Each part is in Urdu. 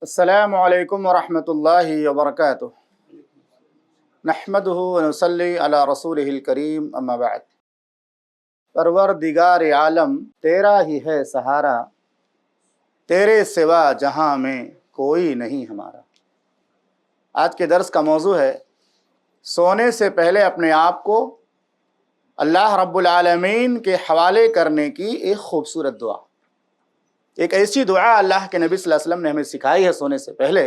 السلام علیکم ورحمۃ اللہ وبرکاتہ۔ نحمدہ ونصلی علی رسولہ الکریم، اما بعد۔ پروردگار عالم تیرا ہی ہے سہارا، تیرے سوا جہاں میں کوئی نہیں ہمارا۔ آج کے درس کا موضوع ہے سونے سے پہلے اپنے آپ کو اللہ رب العالمین کے حوالے کرنے کی ایک خوبصورت دعا۔ ایک ایسی دعا اللہ کے نبی صلی اللہ علیہ وسلم نے ہمیں سکھائی ہے سونے سے پہلے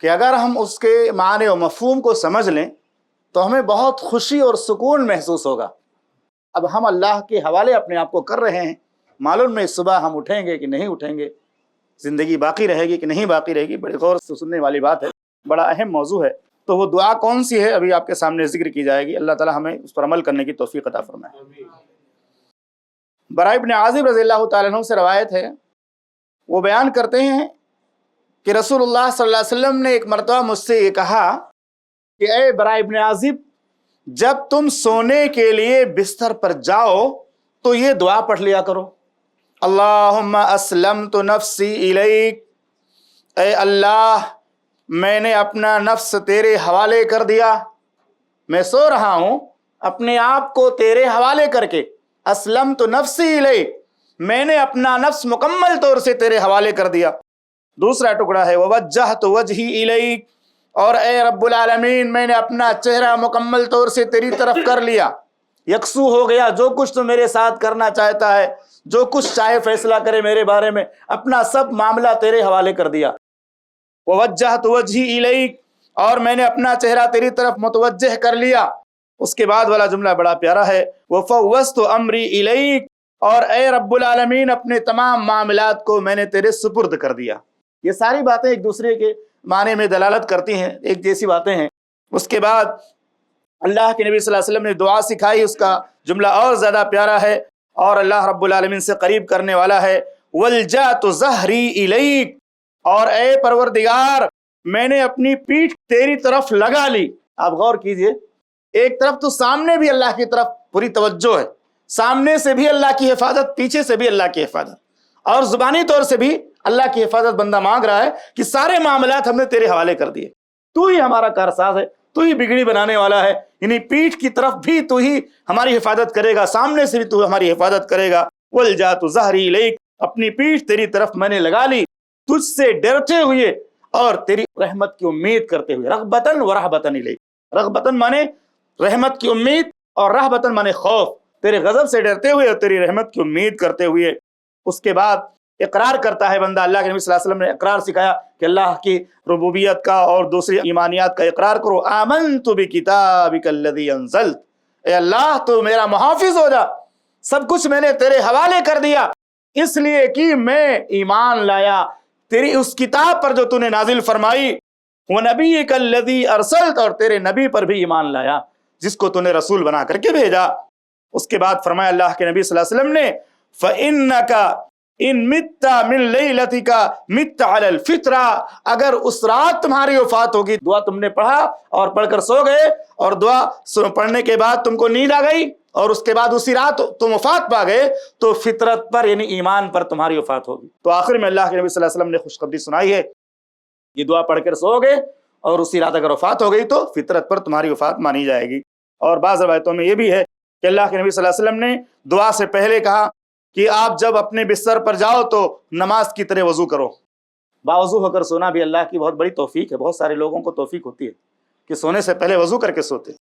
کہ اگر ہم اس کے معنی و مفہوم کو سمجھ لیں تو ہمیں بہت خوشی اور سکون محسوس ہوگا۔ اب ہم اللہ کے حوالے اپنے آپ کو کر رہے ہیں، معلوم نہیں صبح ہم اٹھیں گے کہ نہیں اٹھیں گے، زندگی باقی رہے گی کہ نہیں باقی رہے گی، بڑی غور سے سننے والی بات ہے، بڑا اہم موضوع ہے۔ تو وہ دعا کون سی ہے ابھی آپ کے سامنے ذکر کی جائے گی۔ اللہ تعالی ہمیں اس پر عمل کرنے کی توفیق عطا فرمائے۔ براء ابن عازب رضی اللہ تعالیٰ عنہ سے روایت ہے، وہ بیان کرتے ہیں کہ رسول اللہ صلی اللہ علیہ وسلم نے ایک مرتبہ مجھ سے یہ کہا کہ اے براء ابن عازب، جب تم سونے کے لیے بستر پر جاؤ تو یہ دعا پڑھ لیا کرو، اللہم اسلمت نفسی الیک، اے اللہ میں نے اپنا نفس تیرے حوالے کر دیا، میں سو رہا ہوں اپنے آپ کو تیرے حوالے کر کے، اسلمت نفسی الیک، میں نے اپنا نفس مکمل طور سے تیرے حوالے کر دیا۔ دوسرا ٹکڑا ہے ووجہت وجہی الیک، اور اے رب العالمین میں نے اپنا چہرہ مکمل طور سے تیری طرف کر لیا، یکسو ہو گیا، جو کچھ تو میرے ساتھ کرنا چاہتا ہے، جو کچھ چاہے فیصلہ کرے میرے بارے میں، اپنا سب معاملہ تیرے حوالے کر دیا۔ ووجہت وجہی الیک، اور میں نے اپنا چہرہ تیری طرف متوجہ کر لیا۔ اس کے بعد والا جملہ بڑا پیارا ہے، وفوضت امری الیک، اور اے رب العالمین اپنے تمام معاملات کو میں نے تیرے سپرد کر دیا۔ یہ ساری باتیں ایک دوسرے کے معنی میں دلالت کرتی ہیں، ایک جیسی باتیں ہیں۔ اس کے بعد اللہ کے نبی صلی اللہ علیہ وسلم نے دعا سکھائی، اس کا جملہ اور زیادہ پیارا ہے اور اللہ رب العالمین سے قریب کرنے والا ہے، وَلْجَأْتُ ظَهْرِي إِلَيْكَ، اور اے پروردگار میں نے اپنی پیٹھ تیری طرف لگا لی۔ آپ غور کیجئے، ایک طرف تو سامنے بھی اللہ کی طرف پوری توجہ ہے، سامنے سے بھی اللہ کی حفاظت، پیچھے سے بھی اللہ کی حفاظت، اور زبانی طور سے بھی اللہ کی حفاظت بندہ مانگ رہا ہے کہ سارے معاملات ہم نے تیرے حوالے کر دیے، تو ہی ہمارا کارساز ہے، تو ہی بگڑی بنانے والا ہے، یعنی پیٹھ کی طرف بھی تو ہی ہماری حفاظت کرے گا، سامنے سے بھی تو ہماری حفاظت کرے گا۔ وَلْجَأْتُ ظَهْرِي إِلَيْكَ، اپنی پیٹھ تیری طرف میں نے لگا لی، تجھ سے ڈرتے ہوئے اور تیری رحمت کی امید کرتے ہوئے، رغبتاً ورہبتاً الیک، رغبتاً مانے رحمت کی امید، اور رہبتاً مانے خوف، تیرے غضب سے ڈرتے ہوئے اور تیری رحمت کی امید کرتے ہوئے۔ اس کے بعد اقرار کرتا ہے بندہ، اللہ کے نبی صلی اللہ علیہ وسلم نے اقرار سکھایا کہ اللہ کی ربوبیت کا اور دوسری ایمانیات کا اقرار کرو، آمنت بکتابک الذی انزلت، اے اللہ تو میرا محافظ ہو جا، سب کچھ میں نے تیرے حوالے کر دیا، اس لیے کہ میں ایمان لایا تیری اس کتاب پر جو تو نے نازل فرمائی، وَنَبِيِّكَ الَّذِي أَرْسَلْتَ، اور تیرے نبی پر بھی ایمان لایا جس کو تو نے رسول بنا کر کے بھیجا۔ اس کے بعد فرمایا اللہ کے نبی صلی اللہ علیہ وسلم نے، فَإِنَّكَ إِن مِتَّ مِن لَيْلَتِكَ مِتَّ عَلَى الْفِطْرَةِ، اگر اس رات تمہاری وفات ہوگی، دعا تم نے پڑھا اور پڑھ کر سو گئے، اور دعا پڑھنے کے بعد تم کو نیند آ گئی اور اس کے بعد اسی رات تم وفات پا گئے، تو فطرت پر یعنی ایمان پر تمہاری وفات ہوگی۔ تو آخر میں اللہ کے نبی صلی اللہ علیہ وسلم نے خوشخبری سنائی ہے، یہ دعا پڑھ کر سو گئے اور اسی رات اگر وفات ہو گئی تو فطرت پر تمہاری وفات مانی جائے گی۔ اور بعض روایتوں میں یہ بھی ہے کہ اللہ کے نبی صلی اللہ علیہ وسلم نے دعا سے پہلے کہا کہ آپ جب اپنے بستر پر جاؤ تو نماز کی طرح وضو کرو۔ باوضو ہو کر سونا بھی اللہ کی بہت بڑی توفیق ہے، بہت سارے لوگوں کو توفیق ہوتی ہے کہ سونے سے پہلے وضو کر کے سوتے،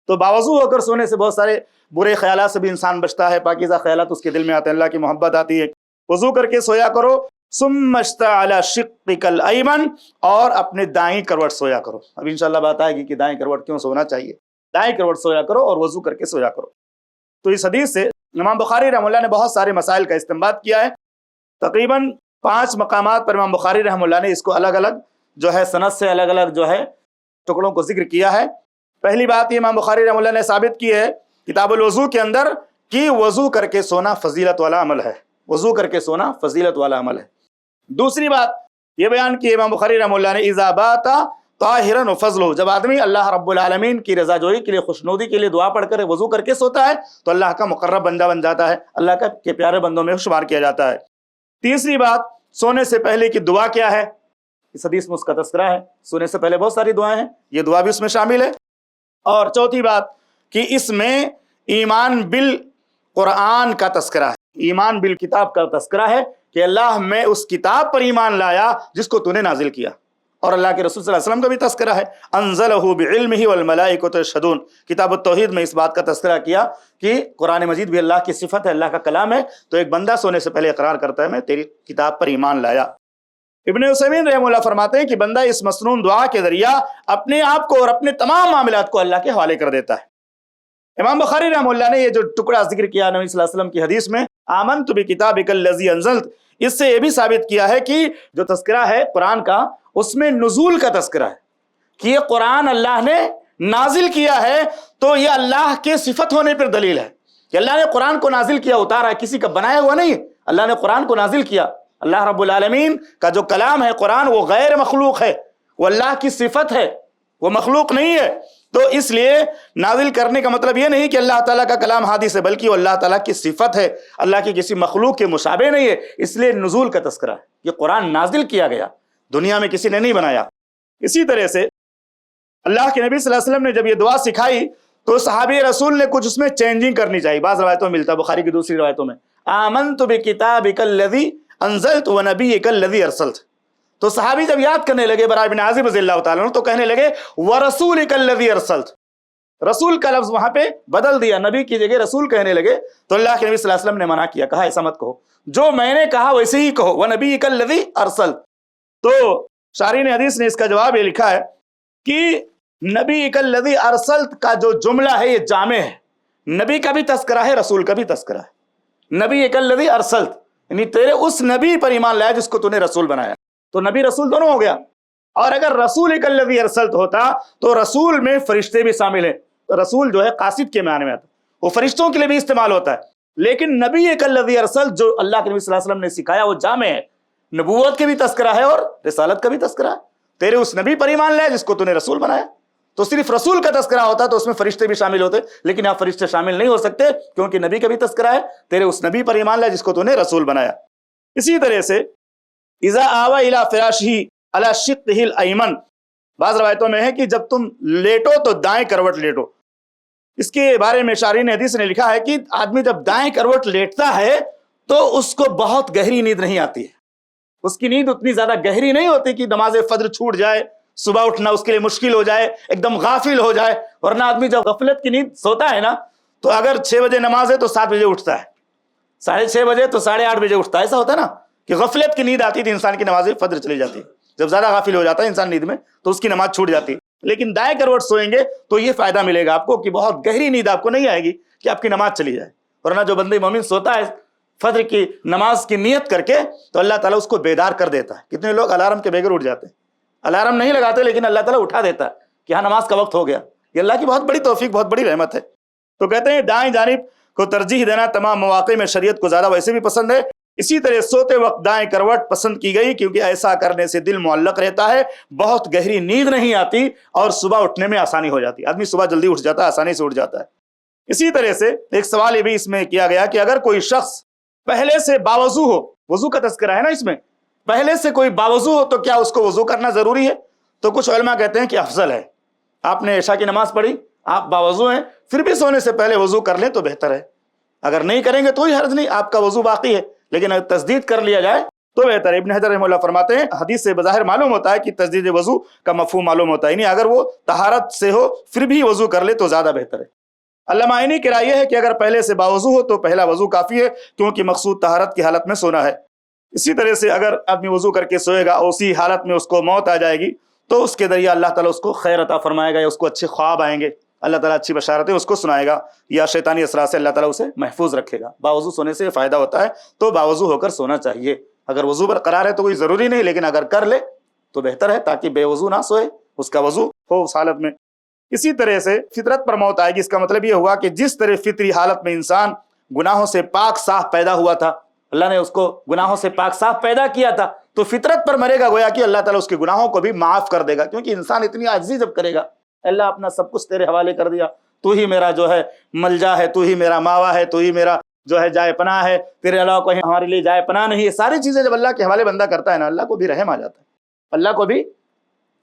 تو باوضو ہو کر سونے سے بہت سارے برے خیالات سے بھی انسان بچتا ہے، پاکیزہ خیالات اس کے دل میں آتے ہیں، اللہ کی محبت آتی ہے۔ وضو کر کے سویا کرو، ثم اشتع علی شقک الایمن، اور اپنے دائیں کروٹ سویا کرو۔ اب انشاءاللہ بات آئے گی کہ دائیں کروٹ کیوں سونا چاہیے، دائیں کروٹ سویا کرو اور وضو کر کے سویا کرو۔ تو اس حدیث سے امام بخاری رحمہ اللہ نے بہت سارے مسائل کا استنباط کیا ہے، تقریباً 5 مقامات پر امام بخاری رحمہ اللہ نے اس کو الگ الگ جو ہے سند سے الگ الگ جو ہے ٹکڑوں کو ذکر کیا ہے۔ پہلی بات یہ امام بخاری رحمہ اللہ نے ثابت کی ہے کتاب الوضو کے اندر کہ وضو کر کے سونا فضیلت والا عمل ہے، وضو کر کے سونا فضیلت والا عمل ہے۔ دوسری بات یہ بیان کی امام بخاری رحمہ اللہ نے، اذا بات طاہرا فضلہ، جب آدمی اللہ رب العالمین کی رضا جوئی کے لیے، خوشنودی کے لیے دعا پڑھ کر وضو کر کے سوتا ہے تو اللہ کا مقرب بندہ بن جاتا ہے، اللہ کے پیارے بندوں میں شمار کیا جاتا ہے۔ تیسری بات، سونے سے پہلے کی دعا کیا ہے، اس حدیث میں اس کا تذکرہ ہے. سونے سے پہلے بہت ساری دعائیں ہیں، یہ دعا بھی اس میں شامل ہے. اور چوتھی بات کہ اس میں ایمان بالقرآن کا تذکرہ ہے، ایمان بالکتاب کا تذکرہ ہے کہ اللہ میں اس کتاب پر ایمان لایا جس کو تو نے نازل کیا. اور اللہ کے رسول صلی اللہ علیہ وسلم کا بھی تذکرہ ہے، انزلہ بعلمہ والملائکۃ یشہدون. کتاب التوحید میں اس بات کا تذکرہ کیا کہ قرآن مجید بھی اللہ کی صفت ہے، اللہ کا کلام ہے. تو ایک بندہ سونے سے پہلے اقرار کرتا ہے میں تیری کتاب پر ایمان لایا. ابن عثیمین رحمہ اللہ فرماتے ہیں کہ بندہ اس مسنون دعا کے ذریعہ اپنے آپ کو اور اپنے تمام معاملات کو اللہ کے حوالے کر دیتا ہے. امام بخاری رحمہ اللہ نے یہ جو ٹکڑا ذکر کیا نبی صلی اللہ علیہ وسلم کی حدیث میں آمنت بکتابک الذی انزلت، اس سے یہ بھی ثابت کیا ہے کہ جو تذکرہ ہے قرآن کا اس میں نزول کا تذکرہ ہے کہ یہ قرآن اللہ نے نازل کیا ہے. تو یہ اللہ کے صفت ہونے پر دلیل ہے کہ اللہ نے قرآن کو نازل کیا، اتارا، کسی کا بنایا ہوا نہیں. اللہ نے قرآن کو نازل کیا. اللہ رب العالمین کا جو کلام ہے قرآن وہ غیر مخلوق ہے، وہ اللہ کی صفت ہے، وہ مخلوق نہیں ہے. تو اس لیے نازل کرنے کا مطلب یہ نہیں کہ اللہ تعالیٰ کا کلام حادث ہے، بلکہ وہ اللہ تعالیٰ کی صفت ہے، اللہ کی کسی مخلوق کے مشابہ نہیں ہے. اس لیے نزول کا تذکرہ ہے، یہ قرآن نازل کیا گیا، دنیا میں کسی نے نہیں بنایا. اسی طرح سے اللہ کے نبی صلی اللہ علیہ وسلم نے جب یہ دعا سکھائی تو صحابی رسول نے کچھ اس میں چینجنگ کرنی چاہیے. بعض روایتوں میں ملتا ہے، بخاری کی دوسری روایتوں میں آمنت بکتابک الذی انزلت ونبیک الذی ارسلت. تو صحابی جب یاد کرنے لگے برائے بن عازب رضی اللہ تعالیٰ عنہ تو کہنے لگے ورسولک الذی ارسلت. رسول کا لفظ وہاں پہ بدل دیا، نبی کی جگہ رسول کہنے لگے. تو اللہ کے نبی صلی اللہ علیہ وسلم نے منع کیا، کہا ایسا مت کہو، جو میں نے کہا ویسے ہی کہو، ونبیک الذی ارسلت. تو شارحین حدیث نے اس کا جواب یہ لکھا ہے کہ نبیک الذی ارسلت کا جو جملہ ہے یہ جامع ہے، نبی کا بھی تذکرہ ہے، رسول کا بھی تذکرہ ہے. نبیک الذی ارسلت یعنی تیرے اس نبی پر ایمان لایا جس کو تو نے رسول بنایا. تو نبی رسول دونوں ہو گیا. اور اگر رسول الذی ارسلت ہوتا تو رسول میں فرشتے بھی شامل ہیں. رسول جو ہے قاصد کے معنی میں آتا ہے، وہ فرشتوں کے لیے بھی استعمال ہوتا ہے. لیکن نبی الذی ارسلت جو اللہ کے نبی صلی اللہ علیہ وسلم نے سکھایا وہ جامع ہے، نبوت کے بھی تذکرہ ہے اور رسالت کا بھی تذکرہ ہے. تیرے اس نبی پر ایمان لائے جس کو تو نے رسول بنایا. تو صرف رسول کا تذکرہ ہوتا تو اس میں فرشتے بھی شامل ہوتے، لیکن یہاں فرشتے شامل نہیں ہو سکتے کیونکہ نبی کا بھی تذکرہ ہے. تیرے اس نبی پر ایمان لائے جس کو تو نے رسول بنایا. اسی طرح سے اذا آوى الى فراشہ علی شقہ الایمن، بعض روایتوں میں ہے کہ جب تم لیٹو تو دائیں کروٹ لیٹو. اس کے بارے میں شارحین حدیث نے لکھا ہے کہ آدمی جب دائیں کروٹ لیٹتا ہے تو اس کو بہت گہری نیند نہیں آتی ہے. اس کی نیند اتنی زیادہ گہری نہیں ہوتی کہ نماز فجر چھوٹ جائے، صبح اٹھنا اس کے لیے مشکل ہو جائے، ایک دم غافل ہو جائے. ورنہ آدمی جب غفلت کی نیند سوتا ہے نا تو اگر 6 بجے نماز ہے تو 7 بجے اٹھتا ہے، 6:30 بجے تو 8:30 بجے اٹھتا ہے. ایسا ہوتا ہے نا کہ غفلت کی نیند آتی تھی انسان کی نماز فجر چلی جاتی. جب زیادہ غافل ہو جاتا ہے انسان نیند میں تو اس کی نماز چھوٹ جاتی. لیکن دائیں کروٹ سوئیں گے تو یہ فائدہ ملے گا آپ کو کہ بہت گہری نیند آپ کو نہیں آئے گی کہ آپ کی نماز چلی جائے. ورنہ جو بندے مومن سوتا ہے فجر کی نماز کی نیت کر کے تو اللہ تعالیٰ اس کو بیدار کر دیتا ہے. کتنے لوگ الارم کے بغیر اٹھ جاتے ہیں، الارم نہیں لگاتے لیکن اللہ تعالیٰ اٹھا دیتا ہے کہ ہاں نماز کا وقت ہو گیا. یہ اللہ کی بہت بڑی توفیق، بہت بڑی رحمت ہے. تو کہتے ہیں دائیں جانب کو ترجیح دینا تمام مواقع میں شریعت کو زیادہ ویسے بھی پسند ہے. اسی طرح سوتے وقت دائیں کروٹ پسند کی گئی کیونکہ ایسا کرنے سے دل معلق رہتا ہے، بہت گہری نیند نہیں آتی اور صبح اٹھنے میں آسانی ہو جاتی. آدمی صبح جلدی اٹھ جاتا ہے، آسانی سے اٹھ جاتا ہے. اسی طرح سے ایک سوال یہ بھی اس میں کیا گیا کہ اگر کوئی شخص پہلے سے باوضو ہو، وضو کا تذکرہ ہے نا اس میں، پہلے سے کوئی باوضو ہو تو کیا اس کو وضو کرنا ضروری ہے؟ تو کچھ علماء کہتے ہیں کہ افضل ہے. آپ نے عشاء کی نماز پڑھی، آپ باوضو ہیں، پھر بھی سونے سے پہلے وضو کر لیں تو بہتر ہے. اگر نہیں کریں گے تو ہی حرج نہیں، آپ کا وضو باقی ہے، لیکن اگر تجدید کر لیا جائے تو بہتر ہے. ابن حجر رحمہ اللہ فرماتے ہیں حدیث سے بظاہر معلوم ہوتا ہے کہ تجدید وضو کا مفہوم معلوم ہوتا ہے، یعنی اگر وہ طہارت سے ہو پھر بھی وضو کر لے تو زیادہ بہتر ہے. علامہ عینی کی رائے یہ ہے کہ اگر پہلے سے باوضو ہو تو پہلا وضو کافی ہے کیونکہ مقصود طہارت کی حالت میں سونا ہے. اسی طرح سے اگر آدمی وضو کر کے سوئے گا اور اسی حالت میں اس کو موت آ جائے گی تو اس کے ذریعے اللہ تعالیٰ اس کو خیر عطا فرمائے گا، یا اس کو اچھے خواب آئیں گے، اللہ تعالیٰ اچھی بشارتیں اس کو سنائے گا، یا شیطانی اثرات سے اللہ تعالیٰ اسے محفوظ رکھے گا. باوضو سونے سے فائدہ ہوتا ہے تو باوضو ہو کر سونا چاہیے. اگر وضو پر قرار ہے تو کوئی ضروری نہیں، لیکن اگر کر لے تو بہتر ہے تاکہ بے وضو نہ سوئے، اس کا وضو ہو اس حالت میں. اسی طرح سے فطرت پر موت آئے گی. اس کا مطلب یہ ہوا کہ جس طرح فطری حالت میں انسان گناہوں سے پاک صاف پیدا ہوا تھا، اللہ نے اس کو گناہوں سے پاک صاف پیدا کیا تھا، تو فطرت پر مرے گا گویا کہ اللہ تعالیٰ اس کے گناہوں کو بھی معاف کر دے گا. کیونکہ انسان اتنی عاجزی جب کرے گا، اللہ اپنا سب کچھ تیرے حوالے کر دیا، تو ہی میرا جو ہے ملجا ہے، تو ہی میرا ماوا ہے، تو ہی میرا جو ہے جائے پناہ ہے، تیرے علاوہ کوئی ہمارے لیے جائے پناہ نہیں. یہ ساری چیزیں جب اللہ کے حوالے بندہ کرتا ہے نا، اللہ کو بھی رحم آ جاتا ہے. اللہ کو بھی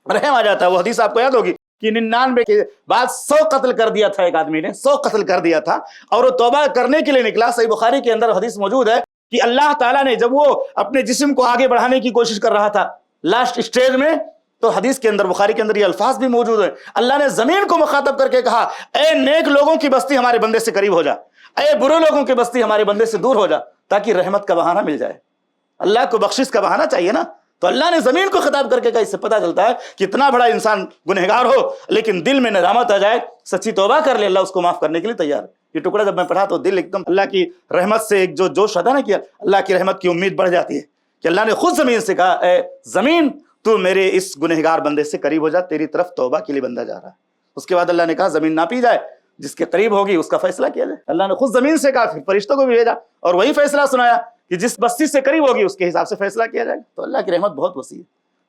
رحم آ جاتا ہے۔ وہ حدیث آپ کو یاد ہوگی کہ 99 کے بعد 100 قتل کر دیا تھا، ایک آدمی نے 100 قتل کر دیا تھا، اور وہ توبہ کرنے کے لیے نکلا۔ صحیح بخاری کے اندر حدیث موجود ہے کہ اللہ تعالیٰ نے جب وہ اپنے جسم کو آگے بڑھانے کی کوشش کر رہا تھا لاسٹ اسٹیج میں، تو حدیث کے اندر، بخاری کے اندر یہ الفاظ بھی موجود ہیں، اللہ نے زمین کو مخاطب کر کے کہا، اے نیک لوگوں کی بستی ہمارے بندے سے قریب ہو جا، اے برے لوگوں کی بستی ہمارے بندے سے دور ہو جا، تاکہ رحمت کا بہانہ مل جائے۔ اللہ کو بخشش کا بہانہ چاہیے نا، تو اللہ نے زمین کو خطاب کر کے کہا۔ اس سے پتہ چلتا ہے کہ اتنا بڑا انسان گنہگار ہو لیکن دل میں ندامت آ جائے، سچی توبہ کر لے، اللہ اس کو معاف کرنے کے لیے تیار ہے۔ یہ ٹکڑا جب میں پڑھا تو دل ایک دم اللہ کی رحمت سے ایک جو جوش آتا نا، کہ اللہ کی رحمت کی امید بڑھ جاتی ہے، کہ اللہ نے خود زمین سے کہا، اے زمین تو میرے اس گنہگار بندے سے قریب ہو جا، تیری طرف توبہ کے لیے بندہ جا رہا ہے۔ اس کے بعد اللہ نے کہا زمین ناپی جائے، جس کے قریب ہوگی اس کا فیصلہ کیا جائے۔ اللہ نے خود زمین سے کہا، پھر فرشتوں کو بھی بھیجا اور وہی فیصلہ سنایا کہ جس بستی سے قریب ہوگی اس کے حساب سے فیصلہ کیا جائے گا۔ تو اللہ کی رحمت بہت وسیع ہے۔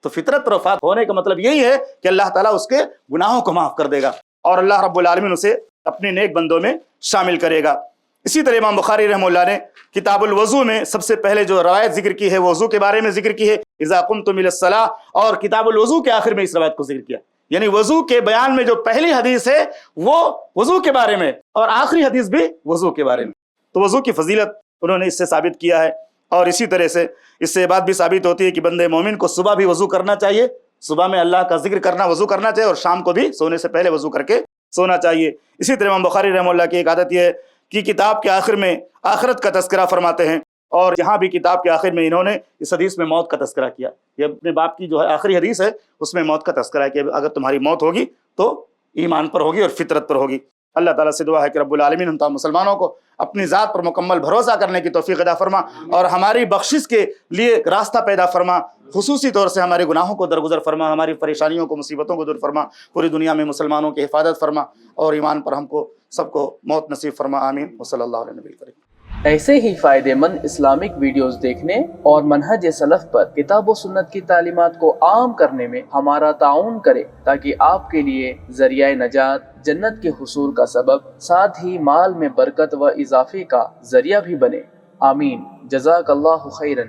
تو فطرت رفعت ہونے کا مطلب یہی ہے کہ اللہ تعالیٰ اس کے گناہوں کو معاف کر دے گا اور اللہ رب العالمین اسے اپنے نیک بندوں میں شامل کرے گا۔ اسی طرح امام بخاری رحمہ اللہ نے کتاب الوضو میں سب سے پہلے جو روایت ذکر کی ہے، وضو کے بارے میں ذکر کی ہے، اذا قمتم الی الصلاۃ، اور کتاب الوضو کے آخر میں اس روایت کو ذکر کیا۔ یعنی وضو کے بیان میں جو پہلی حدیث ہے وہ وضو کے بارے میں، اور آخری حدیث بھی وضو کے بارے میں۔ تو وضو کی فضیلت انہوں نے اس سے ثابت کیا ہے، اور اسی طرح سے اس سے یہ بات بھی ثابت ہوتی ہے کہ بندے مومن کو صبح بھی وضو کرنا چاہیے، صبح میں اللہ کا ذکر کرنا، وضو کرنا چاہیے، اور شام کو بھی سونے سے پہلے وضو کر کے سونا چاہیے۔ اسی طرح امام بخاری رحمہ اللہ کی ایک عادت یہ ہے کہ کتاب کے آخر میں آخرت کا تذکرہ فرماتے ہیں، اور یہاں بھی کتاب کے آخر میں انہوں نے اس حدیث میں موت کا تذکرہ کیا۔ یہ اپنے باپ کی جو ہے آخری حدیث ہے، اس میں موت کا تذکرہ ہے کہ اگر تمہاری موت ہوگی تو ایمان پر ہوگی اور فطرت پر ہوگی۔ اللہ تعالیٰ سے دعا ہے کہ رب العالمین ہم تمام مسلمانوں کو اپنی ذات پر مکمل بھروسہ کرنے کی توفیق عطا فرما، اور ہماری بخشش کے لیے راستہ پیدا فرما، خصوصی طور سے ہمارے گناہوں کو درگزر فرما، ہماری پریشانیوں کو، مصیبتوں کو دور فرما، پوری دنیا میں مسلمانوں کی حفاظت فرما، اور ایمان پر ہم کو سب کو موت نصیب فرما۔ آمین وصلی اللہ علیہ نبی کریم۔ ایسے ہی فائدہ مند اسلامک ویڈیوز دیکھنے اور منہج سلف پر کتاب و سنت کی تعلیمات کو عام کرنے میں ہمارا تعاون کرے، تاکہ آپ کے لیے ذریعہ نجات، جنت کے حصول کا سبب، ساتھ ہی مال میں برکت و اضافے کا ذریعہ بھی بنے۔ آمین۔ جزاک اللہ خیرن۔